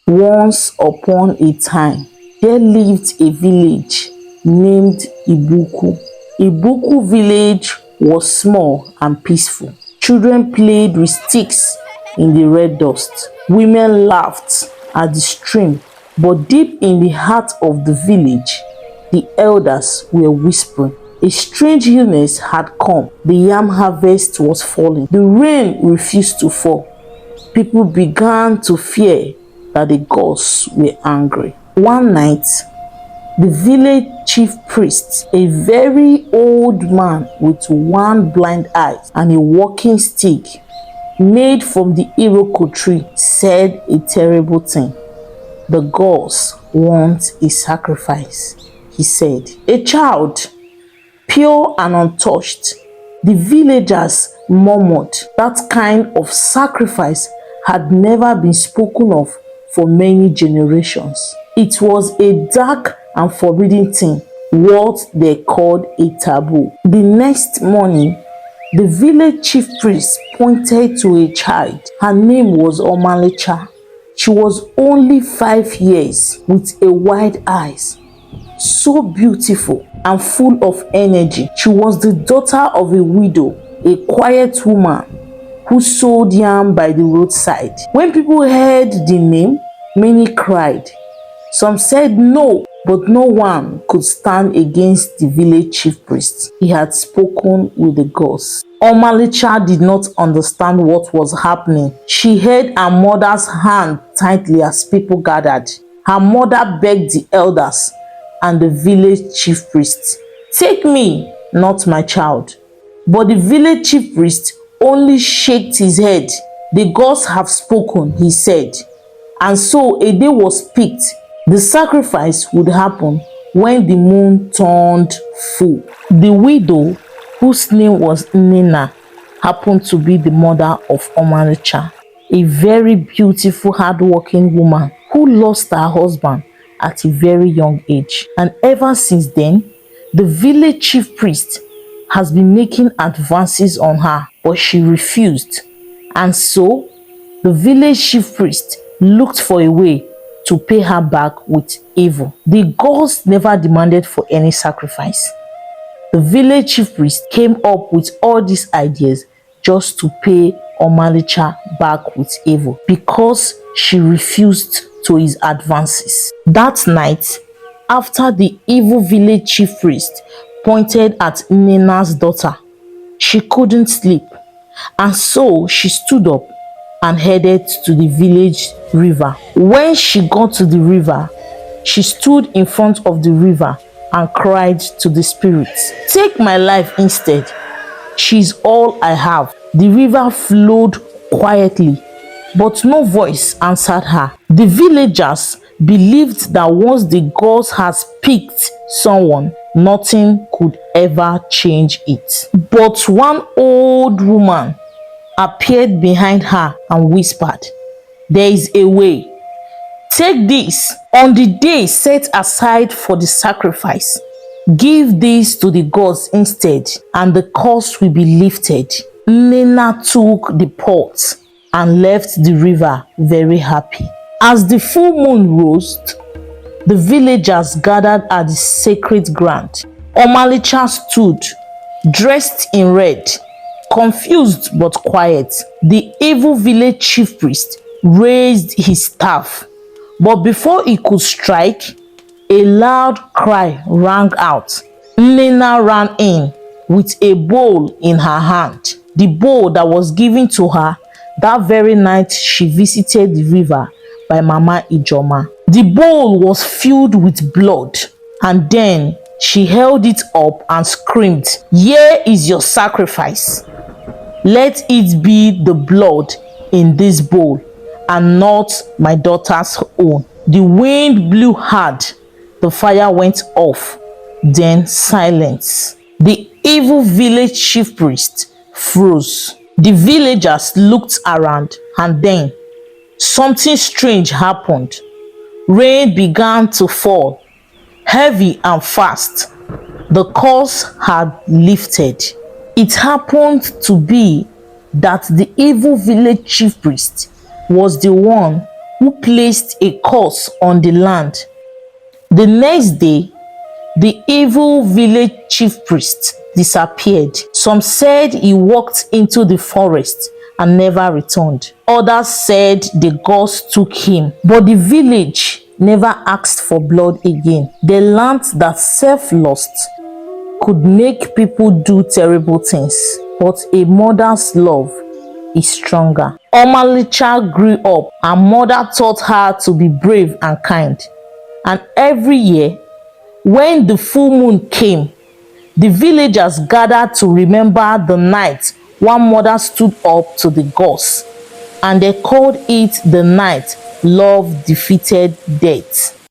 Once upon a time, there lived a village named Ibuku. Ibuku village was small and peaceful. Children played with sticks in the red dust. Women laughed at the stream, but deep in the heart of the village, the elders were whispering. A strange illness had come. The yam harvest was falling. The rain refused to fall. People began to fear that the gods were angry. One night, the village chief priest, a very old man with one blind eye and a walking stick made from the iroko tree, said a terrible thing. The gods want a sacrifice, he said. A child, pure and untouched. The villagers murmured. That kind of sacrifice had never been spoken of for many generations. It was a dark and forbidden thing, what they called a taboo. The next morning, the village chief priest pointed to a child. Her name was Omalicha. She was only 5 years with a wide eyes, so beautiful and full of energy. She was the daughter of a widow, a quiet woman who sold yam by the roadside. When people heard the name, many cried. Some said no, but no one could stand against the village chief priest. He had spoken with the gods. Omalicha did not understand what was happening. She held her mother's hand tightly as people gathered. Her mother begged the elders and the village chief priest, "Take me, not my child." But the village chief priest only shook his head. "The gods have spoken," he said. And so a day was picked. The sacrifice would happen when the moon turned full. The widow, whose name was Nina, happened to be the mother of Omalicha, a very beautiful, hardworking woman who lost her husband at a very young age. And ever since then, the village chief priest has been making advances on her, but she refused. And so, the village chief priest looked for a way to pay her back with evil. The gods never demanded for any sacrifice. The village chief priest came up with all these ideas just to pay Omalicha back with evil because she refused to his advances. That night, after the evil village chief priest pointed at Nina's daughter, she couldn't sleep, and so she stood up and headed to the village river. When she got to the river, she stood in front of the river and cried to the spirits, "Take my life instead. She's all I have." The river flowed quietly, but no voice answered her. The villagers believed that once the gods had picked someone, nothing could ever change it. But one old woman appeared behind her and whispered, "There is a way. Take this on the day set aside for the sacrifice. Give this to the gods instead, and the curse will be lifted." Nina took the pot and left the river very happy. As the full moon rose, the villagers gathered at the sacred ground. Omalicha stood, dressed in red, confused but quiet. The evil village chief priest raised his staff, but before he could strike, a loud cry rang out. Nina ran in with a bowl in her hand, the bowl that was given to her that very night she visited the river by Mama Ijoma. The bowl was filled with blood, and then she held it up and screamed, "Here is your sacrifice. Let it be the blood in this bowl and not my daughter's own." The wind blew hard. The fire went off. Then silence. The evil village chief priest froze. The villagers looked around, and then something strange happened. Rain began to fall, heavy and fast. The curse had lifted. It happened to be that the evil village chief priest was the one who placed a curse on the land. The next day, the evil village chief priest disappeared. Some said he walked into the forest and never returned. Others said the gods took him, but the village never asked for blood again. They learned that self-lust could make people do terrible things, but a mother's love is stronger. Omalicha grew up. Her mother taught her to be brave and kind. And every year, when the full moon came, the villagers gathered to remember the night one mother stood up to the gods, and they called it the night love defeated death.